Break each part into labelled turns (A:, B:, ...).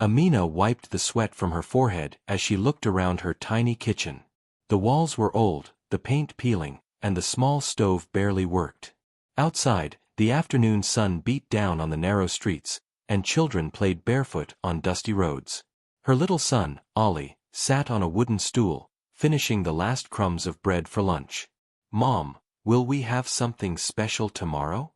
A: Amina wiped the sweat from her forehead as she looked around her tiny kitchen. The walls were old, the paint peeling, and the small stove barely worked. Outside, the afternoon sun beat down on the narrow streets, and children played barefoot on dusty roads. Her little son, Ollie, sat on a wooden stool, finishing the last crumbs of bread for lunch. "Mom, will we have something special tomorrow?"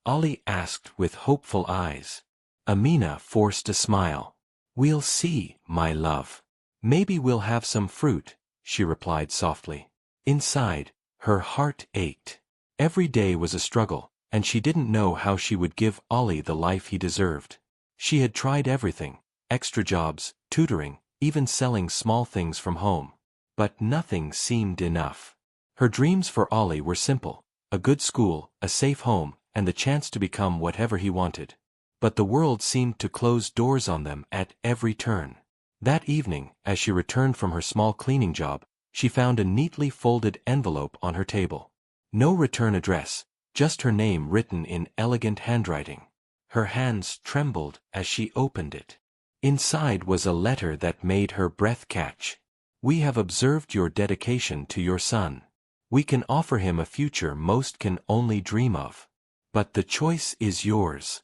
A: Ollie asked with hopeful eyes. Amina forced a smile. "We'll see, my love. Maybe we'll have some fruit," she replied softly. Inside, her heart ached. Every day was a struggle, and she didn't know how she would give Ollie the life he deserved. She had tried everything: extra jobs, tutoring, even selling small things from home. But nothing seemed enough. Her dreams for Ollie were simple: a good school, a safe home, and the chance to become whatever he wanted. But the world seemed to close doors on them at every turn. That evening, as she returned from her small cleaning job, she found a neatly folded envelope on her table. No return address, just her name written in elegant handwriting. Her hands trembled as she opened it. Inside was a letter that made her breath catch. "We have observed your dedication to your son. We can offer him a future most can only dream of. But the choice is yours."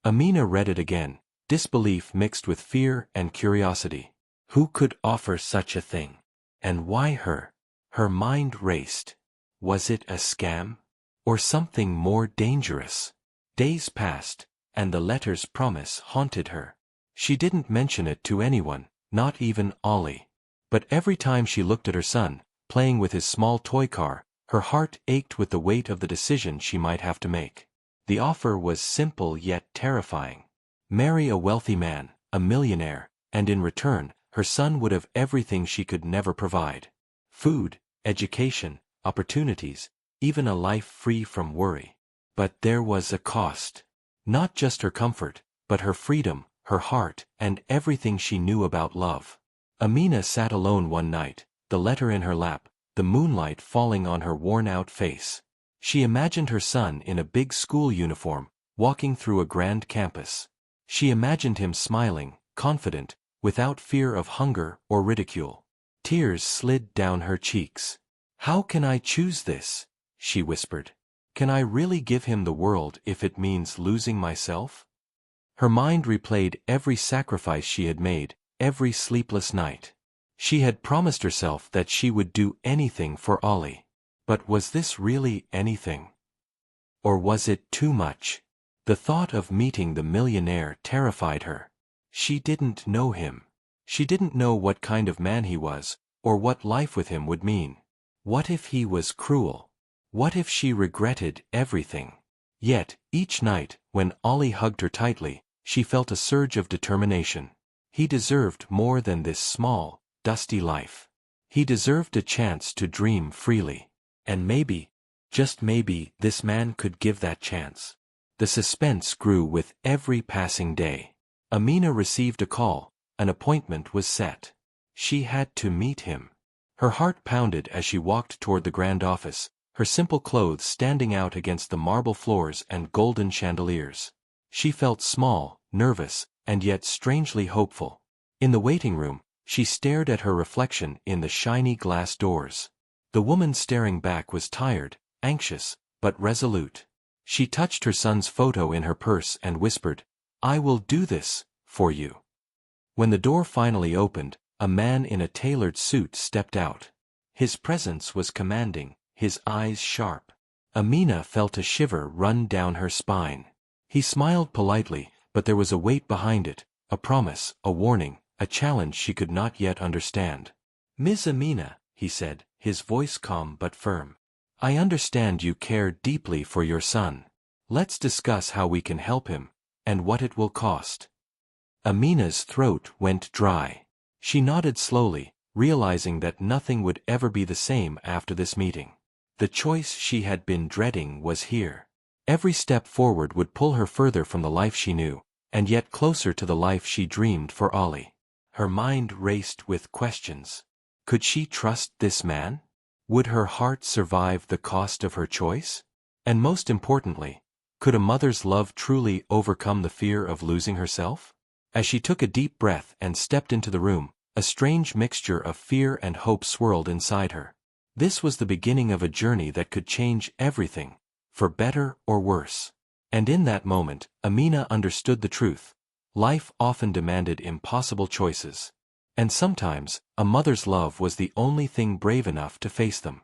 A: Amina read it again, disbelief mixed with fear and curiosity. Who could offer such a thing? And why her? Her mind raced. Was it a scam? Or something more dangerous? Days passed, and the letter's promise haunted her. She didn't mention it to anyone, not even Ollie. But every time she looked at her son, playing with his small toy car, her heart ached with the weight of the decision she might have to make. The offer was simple yet terrifying. Marry a wealthy man, a millionaire, and in return, her son would have everything she could never provide: food, education, opportunities, even a life free from worry. But there was a cost. Not just her comfort, but her freedom, her heart, and everything she knew about love. Amina sat alone one night, the letter in her lap, the moonlight falling on her worn-out face. She imagined her son in a big school uniform, walking through a grand campus. She imagined him smiling, confident, without fear of hunger or ridicule. Tears slid down her cheeks. "How can I choose this?" she whispered. "Can I really give him the world if it means losing myself?" Her mind replayed every sacrifice she had made, every sleepless night. She had promised herself that she would do anything for Ollie. But was this really anything? Or was it too much? The thought of meeting the millionaire terrified her. She didn't know him. She didn't know what kind of man he was, or what life with him would mean. What if he was cruel? What if she regretted everything? Yet, each night, when Ollie hugged her tightly, she felt a surge of determination. He deserved more than this small, dusty life. He deserved a chance to dream freely. And maybe, just maybe, this man could give that chance. The suspense grew with every passing day. Amina received a call. An appointment was set. She had to meet him. Her heart pounded as she walked toward the grand office, her simple clothes standing out against the marble floors and golden chandeliers. She felt small, nervous, and yet strangely hopeful. In the waiting room, she stared at her reflection in the shiny glass doors. The woman staring back was tired, anxious, but resolute. She touched her son's photo in her purse and whispered, "I will do this, for you." When the door finally opened, a man in a tailored suit stepped out. His presence was commanding, his eyes sharp. Amina felt a shiver run down her spine. He smiled politely, but there was a weight behind it, a promise, a warning, a challenge she could not yet understand. "Miss Amina," he said, his voice calm but firm. "I understand you care deeply for your son. Let's discuss how we can help him, and what it will cost." Amina's throat went dry. She nodded slowly, realizing that nothing would ever be the same after this meeting. The choice she had been dreading was here. Every step forward would pull her further from the life she knew, and yet closer to the life she dreamed for Ollie. Her mind raced with questions. Could she trust this man? Would her heart survive the cost of her choice? And most importantly, could a mother's love truly overcome the fear of losing herself? As she took a deep breath and stepped into the room, a strange mixture of fear and hope swirled inside her. This was the beginning of a journey that could change everything, for better or worse. And in that moment, Amina understood the truth. Life often demanded impossible choices. And sometimes, a mother's love was the only thing brave enough to face them.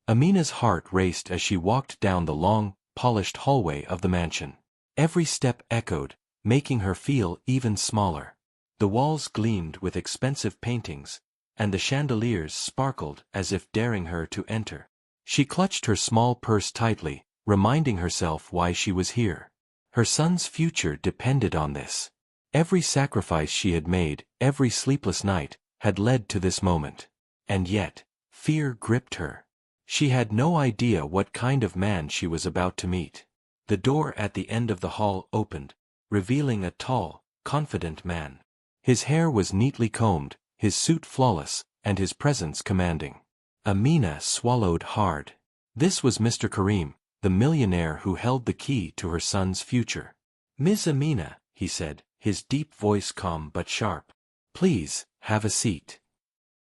A: Amina's heart raced as she walked down the long, polished hallway of the mansion. Every step echoed, making her feel even smaller. The walls gleamed with expensive paintings, and the chandeliers sparkled as if daring her to enter. She clutched her small purse tightly, reminding herself why she was here. Her son's future depended on this. Every sacrifice she had made, every sleepless night, had led to this moment. And yet, fear gripped her. She had no idea what kind of man she was about to meet. The door at the end of the hall opened, revealing a tall, confident man. His hair was neatly combed, his suit flawless, and his presence commanding. Amina swallowed hard. This was Mr. Karim, the millionaire who held the key to her son's future. "Miss Amina," he said, his deep voice calm but sharp. "Please, have a seat."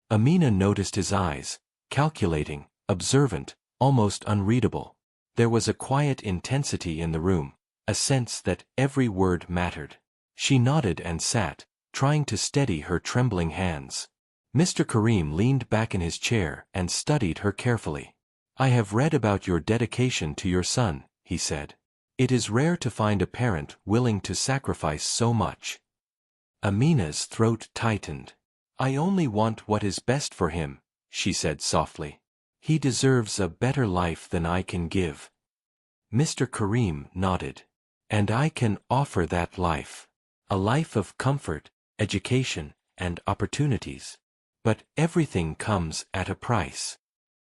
A: Amina noticed his eyes, calculating, observant, almost unreadable. There was a quiet intensity in the room, a sense that every word mattered. She nodded and sat, trying to steady her trembling hands. Mr. Karim leaned back in his chair and studied her carefully. "I have read about your dedication to your son," he said. "It is rare to find a parent willing to sacrifice so much." Amina's throat tightened. "I only want what is best for him," she said softly. "He deserves a better life than I can give." Mr. Karim nodded. "And I can offer that life. A life of comfort, education, and opportunities. But everything comes at a price."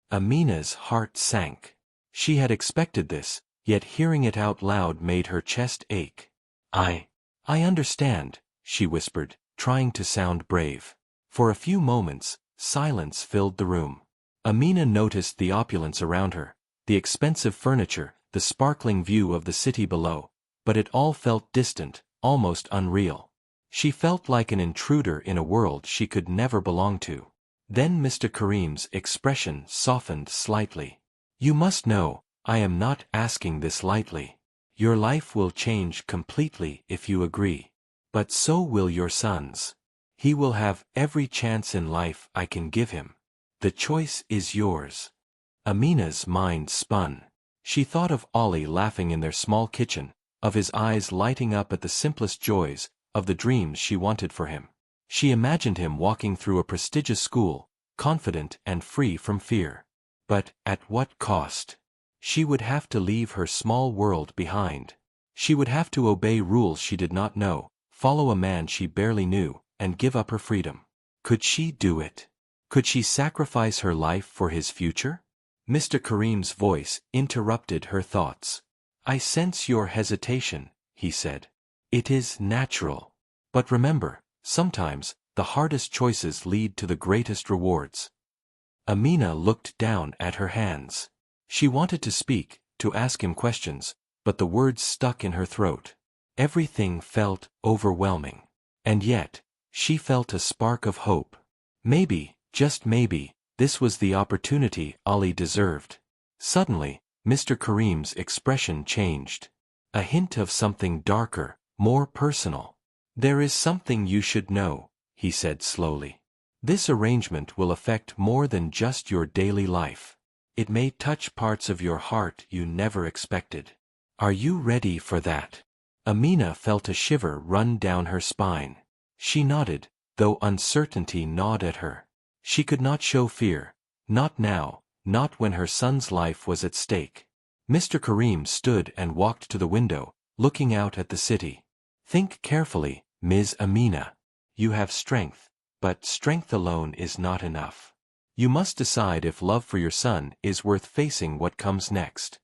A: Amina's heart sank. She had expected this, yet hearing it out loud made her chest ache. I understand," she whispered, trying to sound brave. For a few moments, silence filled the room. Amina noticed the opulence around her, the expensive furniture, the sparkling view of the city below, but it all felt distant, almost unreal. She felt like an intruder in a world she could never belong to. Then Mr. Karim's expression softened slightly. "You must know, I am not asking this lightly. Your life will change completely if you agree. But so will your son's. He will have every chance in life I can give him. The choice is yours." Amina's mind spun. She thought of Ali laughing in their small kitchen, of his eyes lighting up at the simplest joys, of the dreams she wanted for him. She imagined him walking through a prestigious school, confident and free from fear. But at what cost? She would have to leave her small world behind. She would have to obey rules she did not know, follow a man she barely knew, and give up her freedom. Could she do it? Could she sacrifice her life for his future? Mr. Karim's voice interrupted her thoughts. "I sense your hesitation," he said. "It is natural. But remember, sometimes, the hardest choices lead to the greatest rewards." Amina looked down at her hands. She wanted to speak, to ask him questions, but the words stuck in her throat. Everything felt overwhelming. And yet, she felt a spark of hope. Maybe, just maybe, this was the opportunity Ali deserved. Suddenly, Mr. Karim's expression changed. A hint of something darker, more personal. "There is something you should know," he said slowly. "This arrangement will affect more than just your daily life. It may touch parts of your heart you never expected. Are you ready for that?" Amina felt a shiver run down her spine. She nodded, though uncertainty gnawed at her. She could not show fear. Not now, not when her son's life was at stake. Mr. Karim stood and walked to the window, looking out at the city. "Think carefully, Ms. Amina. You have strength, but strength alone is not enough. You must decide if love for your son is worth facing what comes next."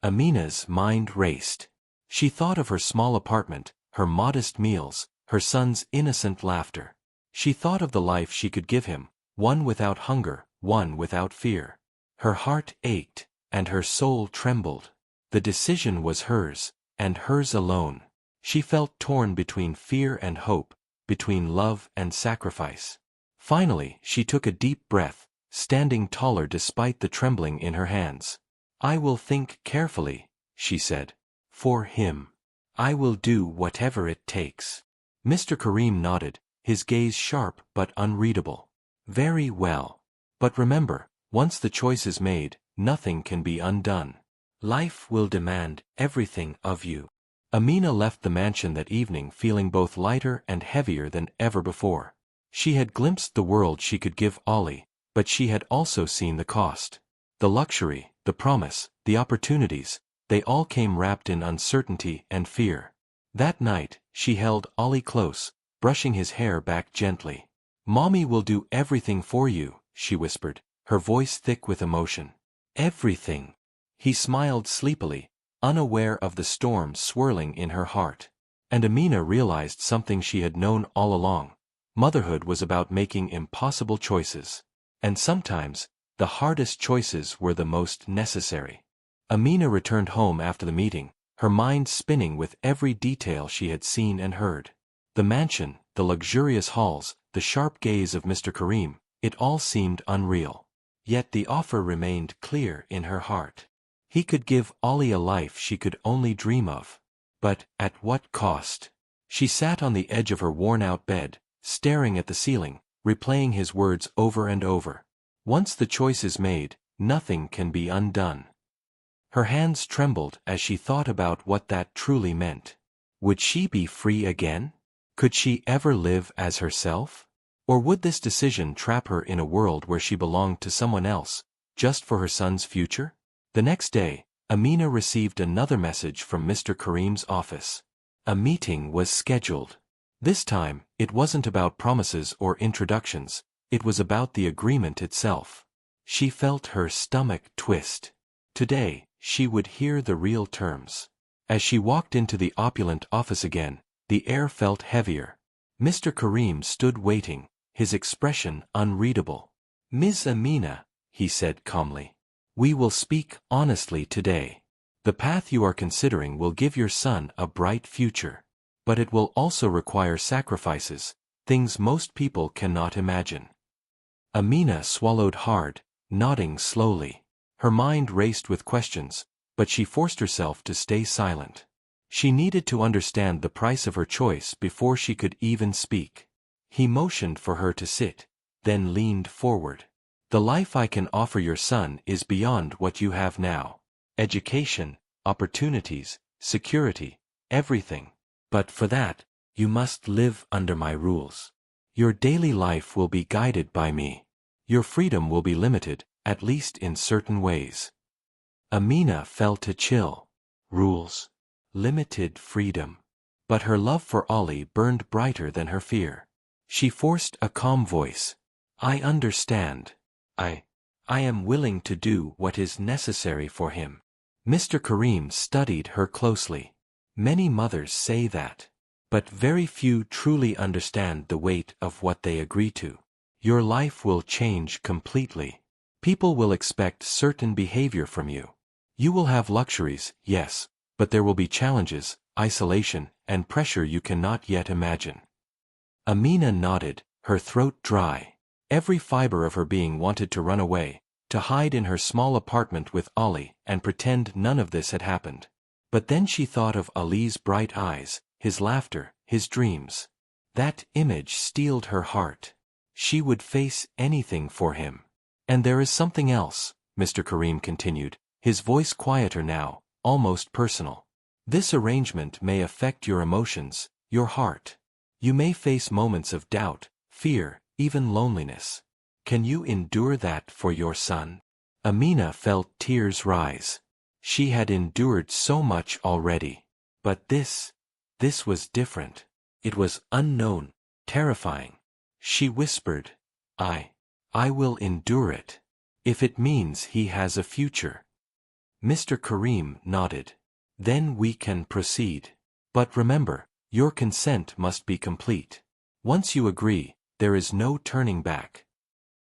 A: Amina's mind raced. She thought of her small apartment, her modest meals, her son's innocent laughter. She thought of the life she could give him, one without hunger, one without fear. Her heart ached, and her soul trembled. The decision was hers, and hers alone. She felt torn between fear and hope, between love and sacrifice. Finally, she took a deep breath, standing taller despite the trembling in her hands. "I will think carefully," she said. "For him. I will do whatever it takes." Mr. Kareem nodded, his gaze sharp but unreadable. "Very well. But remember, once the choice is made, nothing can be undone. Life will demand everything of you." Amina left the mansion that evening feeling both lighter and heavier than ever before. She had glimpsed the world she could give Ollie, but she had also seen the cost. The luxury, the promise, the opportunities, they all came wrapped in uncertainty and fear. That night, she held Ollie close, brushing his hair back gently. "Mommy will do everything for you," she whispered, her voice thick with emotion. "Everything." He smiled sleepily, unaware of the storm swirling in her heart. And Amina realized something she had known all along. Motherhood was about making impossible choices. And sometimes, the hardest choices were the most necessary. Amina returned home after the meeting, her mind spinning with every detail she had seen and heard. The mansion, the luxurious halls, the sharp gaze of Mr. Kareem, it all seemed unreal. Yet the offer remained clear in her heart. He could give Ollie a life she could only dream of. But at what cost? She sat on the edge of her worn-out bed, staring at the ceiling, replaying his words over and over. "Once the choice is made, nothing can be undone." Her hands trembled as she thought about what that truly meant. Would she be free again? Could she ever live as herself? Or would this decision trap her in a world where she belonged to someone else, just for her son's future? The next day, Amina received another message from Mr. Kareem's office. A meeting was scheduled. This time, it wasn't about promises or introductions, it was about the agreement itself. She felt her stomach twist. Today, she would hear the real terms. As she walked into the opulent office again, the air felt heavier. Mr. Kareem stood waiting, his expression unreadable. "Ms. Amina," he said calmly, "we will speak honestly today. The path you are considering will give your son a bright future. But it will also require sacrifices, things most people cannot imagine." Amina swallowed hard, nodding slowly. Her mind raced with questions, but she forced herself to stay silent. She needed to understand the price of her choice before she could even speak. He motioned for her to sit, then leaned forward. "The life I can offer your son is beyond what you have now. Education, opportunities, security, everything. But for that, you must live under my rules. Your daily life will be guided by me. Your freedom will be limited, at least in certain ways." Amina felt a chill. Rules. Limited freedom. But her love for Ollie burned brighter than her fear. She forced a calm voice. "I understand. I am willing to do what is necessary for him." Mr. Kareem studied her closely. Many mothers say that. But very few truly understand the weight of what they agree to. Your life will change completely. People will expect certain behavior from you. You will have luxuries, yes, but there will be challenges, isolation, and pressure you cannot yet imagine. Amina nodded, her throat dry. Every fiber of her being wanted to run away, to hide in her small apartment with Ollie and pretend none of this had happened. But then she thought of Ali's bright eyes, his laughter, his dreams. That image steeled her heart. She would face anything for him. "And there is something else," Mr. Kareem continued, his voice quieter now, almost personal. "This arrangement may affect your emotions, your heart. You may face moments of doubt, fear, even loneliness. Can you endure that for your son?" Amina felt tears rise. She had endured so much already. But this was different. It was unknown, terrifying. She whispered, I will endure it. If it means he has a future." Mr. Kareem nodded. "Then we can proceed. But remember, your consent must be complete. Once you agree, there is no turning back."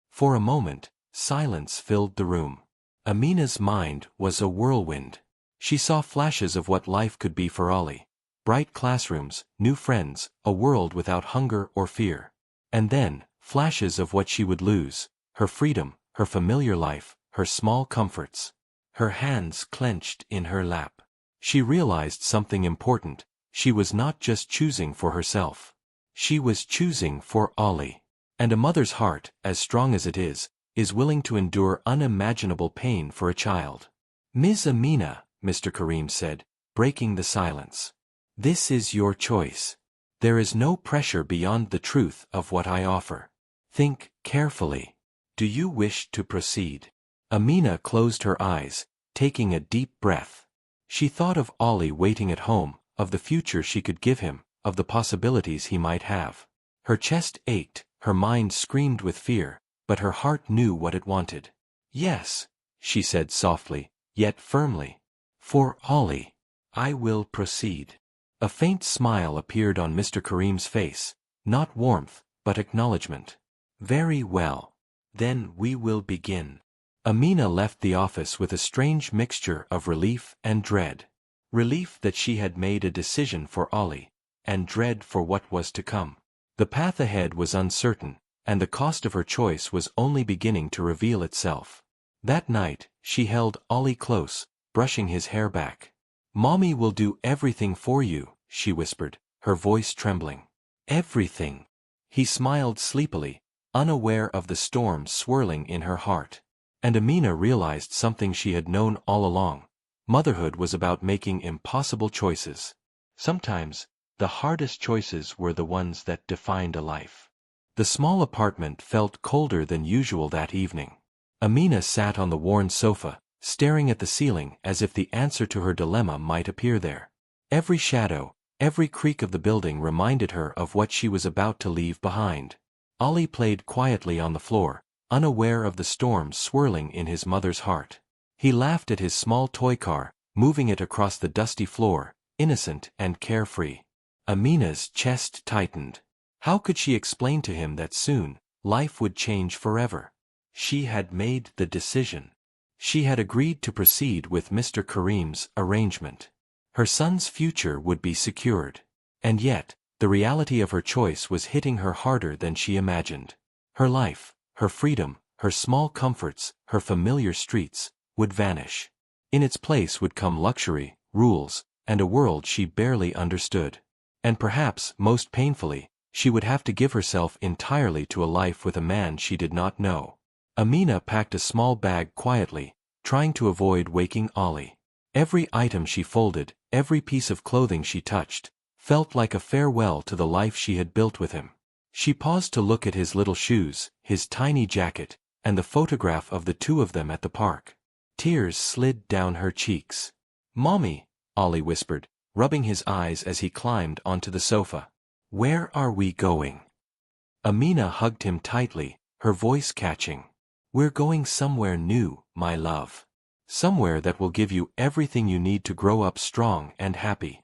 A: For a moment, silence filled the room. Amina's mind was a whirlwind. She saw flashes of what life could be for Ollie. bright classrooms, new friends, a world without hunger or fear. And then, flashes of what she would lose: her freedom, her familiar life, her small comforts. Her hands clenched in her lap. She realized something important: she was not just choosing for herself. She was choosing for Ollie. And a mother's heart, as strong as it is willing to endure unimaginable pain for a child. "Ms. Amina," Mr. Karim said, breaking the silence. "This is your choice. There is no pressure beyond the truth of what I offer. Think carefully. Do you wish to proceed?" Amina closed her eyes, taking a deep breath. She thought of Ollie waiting at home, of the future she could give him, of the possibilities he might have. Her chest ached, her mind screamed with fear, but her heart knew what it wanted. "Yes," she said softly, yet firmly. "For Ollie, I will proceed." A faint smile appeared on Mr. Karim's face, not warmth, but acknowledgement. "Very well. Then we will begin." Amina left the office with a strange mixture of relief and dread. Relief that she had made a decision for Ollie, and dread for what was to come. The path ahead was uncertain, and the cost of her choice was only beginning to reveal itself. That night, she held Ollie close, brushing his hair back. "Mommy will do everything for you," she whispered, her voice trembling. "Everything." He smiled sleepily, unaware of the storm swirling in her heart. And Amina realized something she had known all along: motherhood was about making impossible choices. Sometimes, the hardest choices were the ones that defined a life. The small apartment felt colder than usual that evening. Amina sat on the worn sofa, staring at the ceiling as if the answer to her dilemma might appear there. Every shadow, every creak of the building reminded her of what she was about to leave behind. Ollie played quietly on the floor, unaware of the storm swirling in his mother's heart. He laughed at his small toy car, moving it across the dusty floor, innocent and carefree. Amina's chest tightened. How could she explain to him that soon, life would change forever? She had made the decision. She had agreed to proceed with Mr. Karim's arrangement. Her son's future would be secured. And yet, the reality of her choice was hitting her harder than she imagined. Her life, her freedom, her small comforts, her familiar streets, would vanish. In its place would come luxury, rules, and a world she barely understood. And perhaps, most painfully, she would have to give herself entirely to a life with a man she did not know. Amina packed a small bag quietly, trying to avoid waking Ollie. Every item she folded, every piece of clothing she touched, felt like a farewell to the life she had built with him. She paused to look at his little shoes, his tiny jacket, and the photograph of the two of them at the park. Tears slid down her cheeks. "Mommy," Ollie whispered, rubbing his eyes as he climbed onto the sofa. "Where are we going?" Amina hugged him tightly, her voice catching. "We're going somewhere new, my love. Somewhere that will give you everything you need to grow up strong and happy."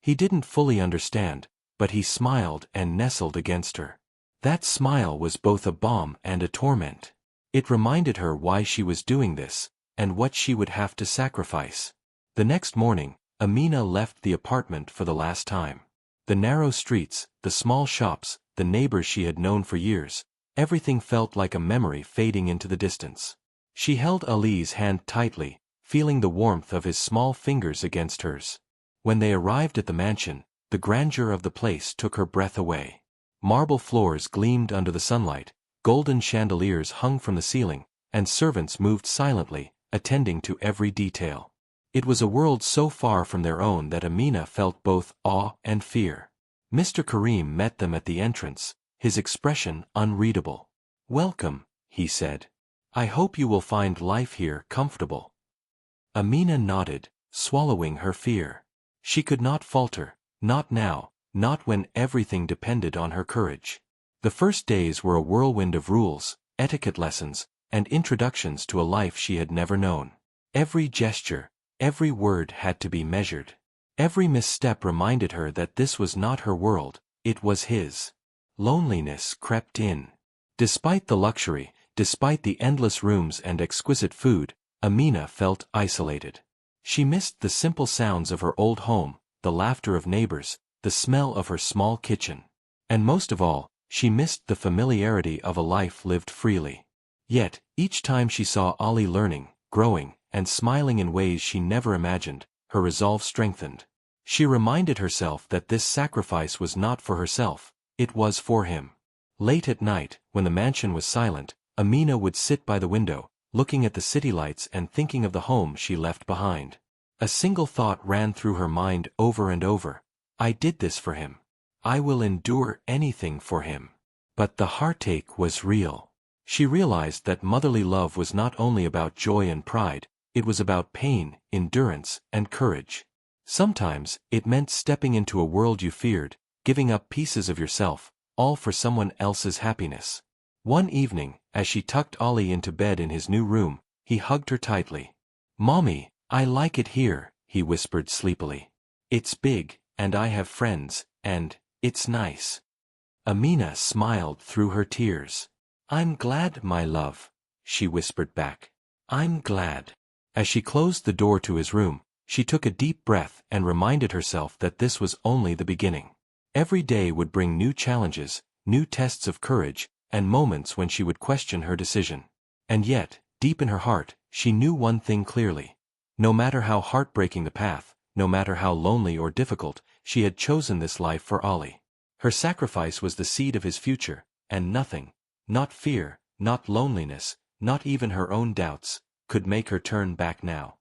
A: He didn't fully understand, but he smiled and nestled against her. That smile was both a balm and a torment. It reminded her why she was doing this, and what she would have to sacrifice. The next morning, Amina left the apartment for the last time. The narrow streets, the small shops, the neighbors she had known for years, everything felt like a memory fading into the distance. She held Ali's hand tightly, feeling the warmth of his small fingers against hers. When they arrived at the mansion, the grandeur of the place took her breath away. Marble floors gleamed under the sunlight, golden chandeliers hung from the ceiling, and servants moved silently, attending to every detail. It was a world so far from their own that Amina felt both awe and fear. Mr. Karim met them at the entrance, his expression unreadable. "Welcome," he said. "I hope you will find life here comfortable." Amina nodded, swallowing her fear. She could not falter, not now, not when everything depended on her courage. The first days were a whirlwind of rules, etiquette lessons, and introductions to a life she had never known. Every gesture, every word had to be measured. Every misstep reminded her that this was not her world, it was his. Loneliness crept in. Despite the luxury, despite the endless rooms and exquisite food, Amina felt isolated. She missed the simple sounds of her old home, the laughter of neighbors, the smell of her small kitchen. And most of all, she missed the familiarity of a life lived freely. Yet, each time she saw Ollie learning, growing, and smiling in ways she never imagined, her resolve strengthened. She reminded herself that this sacrifice was not for herself, it was for him. Late at night, when the mansion was silent, Amina would sit by the window, looking at the city lights and thinking of the home she left behind. A single thought ran through her mind over and over. I did this for him. I will endure anything for him. But the heartache was real. She realized that motherly love was not only about joy and pride, it was about pain, endurance, and courage. Sometimes, it meant stepping into a world you feared, giving up pieces of yourself, all for someone else's happiness. One evening, as she tucked Ollie into bed in his new room, he hugged her tightly. "Mommy, I like it here," he whispered sleepily. "It's big, and I have friends, and it's nice." Amina smiled through her tears. "I'm glad, my love," she whispered back. "I'm glad." As she closed the door to his room, she took a deep breath and reminded herself that this was only the beginning. Every day would bring new challenges, new tests of courage, and moments when she would question her decision. And yet, deep in her heart, she knew one thing clearly. No matter how heartbreaking the path, no matter how lonely or difficult, she had chosen this life for Ollie. Her sacrifice was the seed of his future, and nothing, not fear, not loneliness, not even her own doubts, could make her turn back now.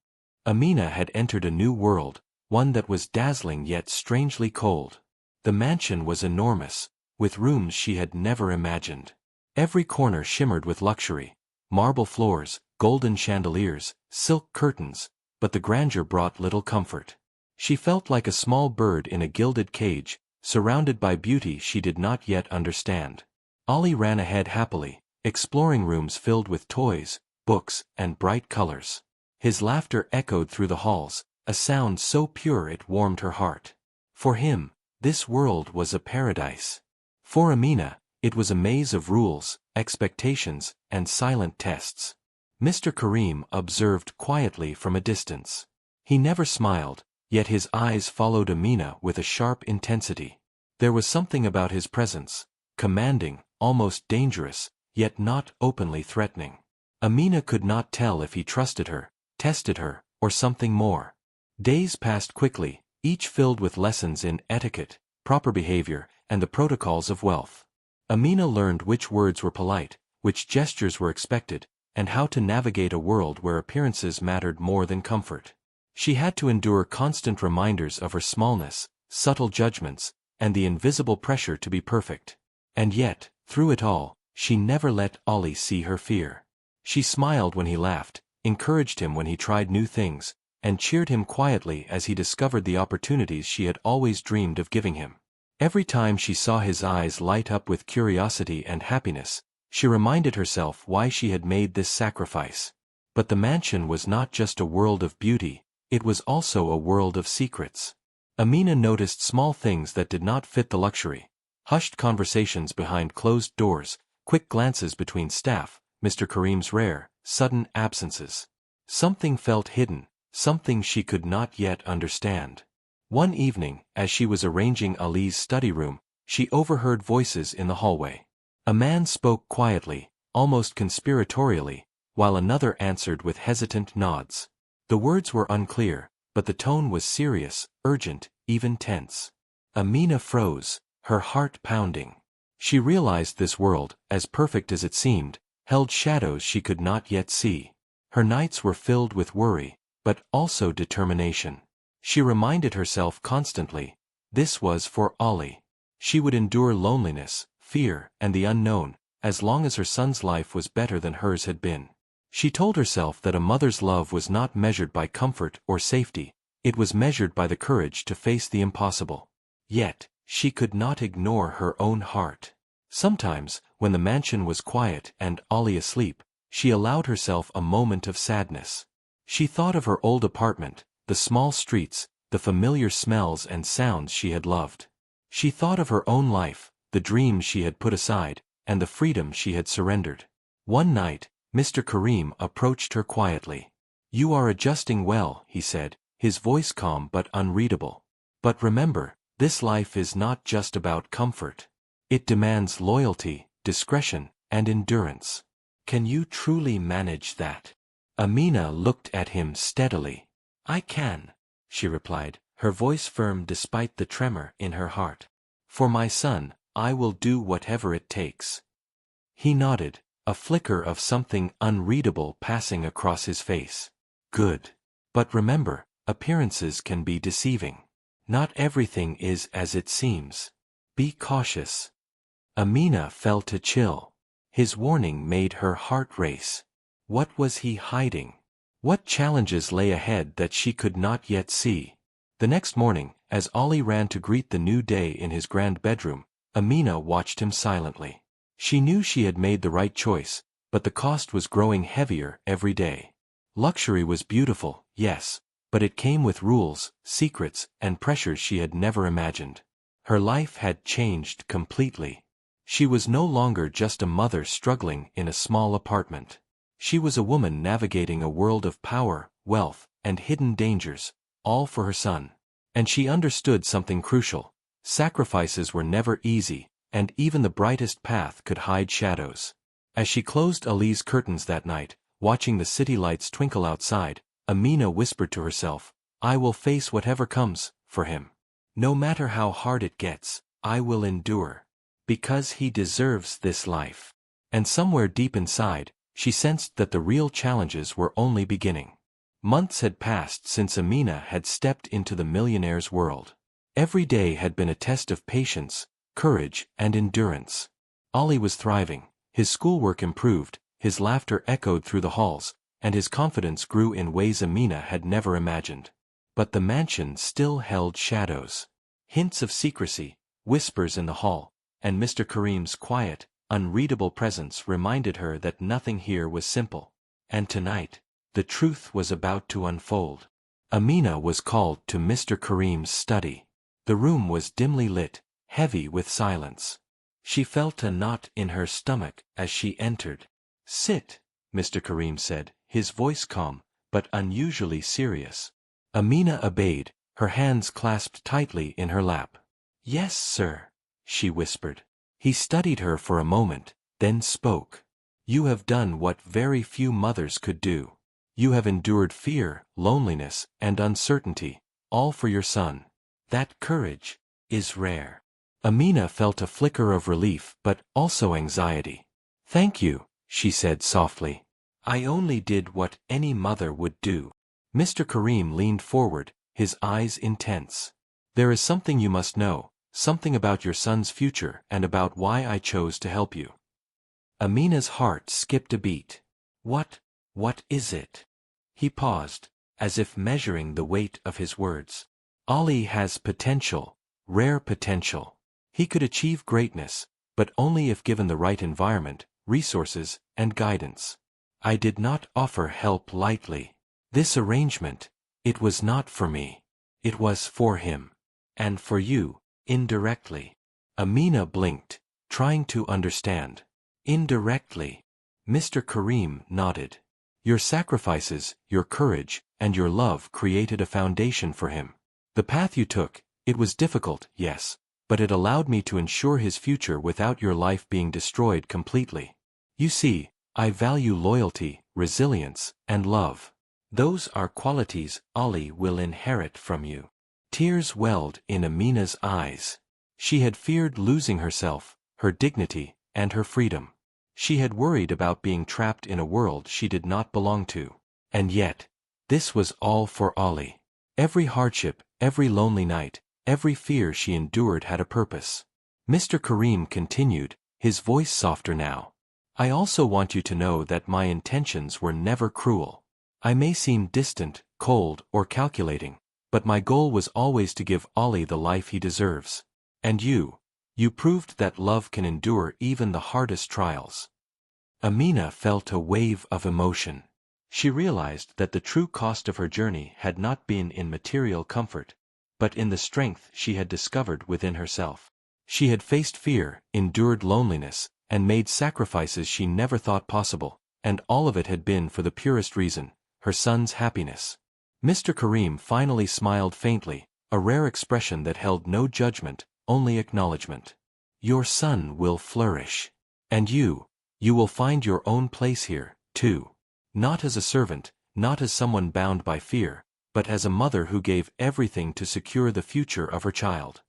A: Amina had entered a new world, one that was dazzling yet strangely cold. The mansion was enormous, with rooms she had never imagined. Every corner shimmered with luxury, marble floors, golden chandeliers, silk curtains, but the grandeur brought little comfort. She felt like a small bird in a gilded cage, surrounded by beauty she did not yet understand. Ollie ran ahead happily, exploring rooms filled with toys, books, and bright colors. His laughter echoed through the halls, a sound so pure it warmed her heart. For him, this world was a paradise. For Amina, it was a maze of rules, expectations, and silent tests. Mr. Karim observed quietly from a distance. He never smiled, yet his eyes followed Amina with a sharp intensity. There was something about his presence, commanding, almost dangerous, yet not openly threatening. Amina could not tell if he trusted her, tested her, or something more. Days passed quickly, each filled with lessons in etiquette, proper behavior, and the protocols of wealth. Amina learned which words were polite, which gestures were expected, and how to navigate a world where appearances mattered more than comfort. She had to endure constant reminders of her smallness, subtle judgments, and the invisible pressure to be perfect. And yet, through it all, she never let Ollie see her fear. She smiled when he laughed, encouraged him when he tried new things, and cheered him quietly as he discovered the opportunities she had always dreamed of giving him. Every time she saw his eyes light up with curiosity and happiness, she reminded herself why she had made this sacrifice. But the mansion was not just a world of beauty, it was also a world of secrets. Amina noticed small things that did not fit the luxury. Hushed conversations behind closed doors, quick glances between staff, Mr. Karim's rare, sudden absences. Something felt hidden, something she could not yet understand. One evening, as she was arranging Ali's study room, she overheard voices in the hallway. A man spoke quietly, almost conspiratorially, while another answered with hesitant nods. The words were unclear, but the tone was serious, urgent, even tense. Amina froze, her heart pounding. She realized this world, as perfect as it seemed, held shadows she could not yet see. Her nights were filled with worry, but also determination. She reminded herself constantly, this was for Ollie. She would endure loneliness, fear, and the unknown, as long as her son's life was better than hers had been. She told herself that a mother's love was not measured by comfort or safety, it was measured by the courage to face the impossible. Yet, she could not ignore her own heart. Sometimes, when the mansion was quiet and Ollie asleep, she allowed herself a moment of sadness. She thought of her old apartment, the small streets, the familiar smells and sounds she had loved. She thought of her own life, the dreams she had put aside, and the freedom she had surrendered. One night, Mr. Karim approached her quietly. "You are adjusting well," he said, his voice calm but unreadable. But remember, this life is not just about comfort. It demands loyalty, discretion, and endurance. Can you truly manage that? Amina looked at him steadily. I can, she replied, her voice firm despite the tremor in her heart. For my son, I will do whatever it takes. He nodded, a flicker of something unreadable passing across his face. Good. But remember, appearances can be deceiving. Not everything is as it seems. Be cautious. Amina felt a chill. His warning made her heart race. What was he hiding? What challenges lay ahead that she could not yet see? The next morning, as Ollie ran to greet the new day in his grand bedroom, Amina watched him silently. She knew she had made the right choice, but the cost was growing heavier every day. Luxury was beautiful, yes, but it came with rules, secrets, and pressures she had never imagined. Her life had changed completely. She was no longer just a mother struggling in a small apartment. She was a woman navigating a world of power, wealth, and hidden dangers, all for her son. And she understood something crucial. Sacrifices were never easy, and even the brightest path could hide shadows. As she closed Ali's curtains that night, watching the city lights twinkle outside, Amina whispered to herself, I will face whatever comes, for him. No matter how hard it gets, I will endure. Because he deserves this life. And somewhere deep inside, she sensed that the real challenges were only beginning. Months had passed since Amina had stepped into the Millionaire's world. Every day had been a test of patience, courage, and endurance. Ollie was thriving, his schoolwork improved, his laughter echoed through the halls, and his confidence grew in ways Amina had never imagined. But the mansion still held shadows. Hints of secrecy, whispers in the hall, and Mr. Karim's quiet, unreadable presence reminded her that nothing here was simple. And tonight, the truth was about to unfold. Amina was called to Mr. Karim's study. The room was dimly lit, heavy with silence. She felt a knot in her stomach as she entered. Sit, Mr. Karim said, his voice calm, but unusually serious. Amina obeyed, her hands clasped tightly in her lap. Yes, sir, she whispered. He studied her for a moment, then spoke. You have done what very few mothers could do. You have endured fear, loneliness, and uncertainty, all for your son. That courage is rare. Amina felt a flicker of relief but also anxiety. Thank you, she said softly. I only did what any mother would do. Mr. Karim leaned forward, his eyes intense. There is something you must know, something about your son's future and about why I chose to help you. Amina's heart skipped a beat. What is it? He paused, as if measuring the weight of his words. Ollie has potential, rare potential. He could achieve greatness, but only if given the right environment, resources, and guidance. I did not offer help lightly. This arrangement, it was not for me. It was for him. And for you, indirectly. Amina blinked, trying to understand. Indirectly. Mr. Karim nodded. Your sacrifices, your courage, and your love created a foundation for him. The path you took, it was difficult, yes, but it allowed me to ensure his future without your life being destroyed completely. You see, I value loyalty, resilience, and love. Those are qualities Ollie will inherit from you. Tears welled in Amina's eyes. She had feared losing herself, her dignity, and her freedom. She had worried about being trapped in a world she did not belong to. And yet, this was all for Ollie. Every hardship, every lonely night, every fear she endured had a purpose. Mr. Karim continued, his voice softer now. I also want you to know that my intentions were never cruel. I may seem distant, cold, or calculating, but my goal was always to give Ollie the life he deserves. And you proved that love can endure even the hardest trials. Amina felt a wave of emotion. She realized that the true cost of her journey had not been in material comfort, but in the strength she had discovered within herself. She had faced fear, endured loneliness, and made sacrifices she never thought possible, and all of it had been for the purest reason, her son's happiness. Mr. Karim finally smiled faintly, a rare expression that held no judgment, only acknowledgement. Your son will flourish. And you will find your own place here, too. Not as a servant, not as someone bound by fear, but as a mother who gave everything to secure the future of her child.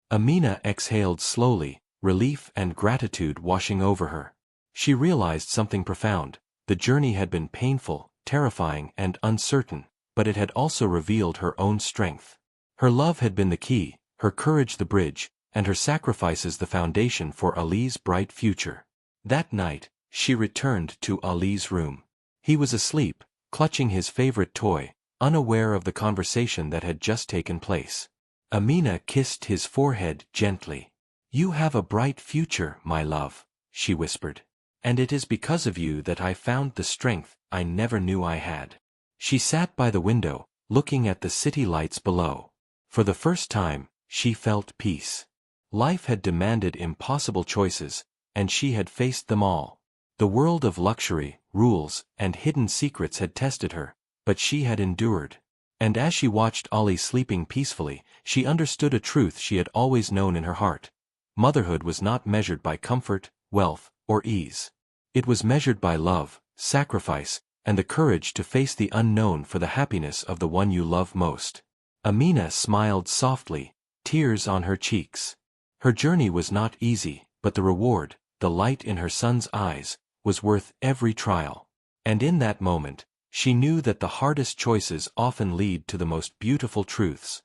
A: Amina exhaled slowly, relief and gratitude washing over her. She realized something profound. The journey had been painful, terrifying and uncertain, but it had also revealed her own strength. Her love had been the key, her courage the bridge, and her sacrifices the foundation for Ali's bright future. That night, she returned to Ali's room. He was asleep, clutching his favorite toy, unaware of the conversation that had just taken place. Amina kissed his forehead gently. You have a bright future, my love, she whispered. And it is because of you that I found the strength I never knew I had. She sat by the window, looking at the city lights below. For the first time, she felt peace. Life had demanded impossible choices, and she had faced them all. The world of luxury, rules, and hidden secrets had tested her, but she had endured. And as she watched Ali sleeping peacefully, she understood a truth she had always known in her heart. Motherhood was not measured by comfort, wealth, or ease. It was measured by love, sacrifice, and the courage to face the unknown for the happiness of the one you love most. Amina smiled softly, tears on her cheeks. Her journey was not easy, but the reward, the light in her son's eyes, was worth every trial. And in that moment, she knew that the hardest choices often lead to the most beautiful truths.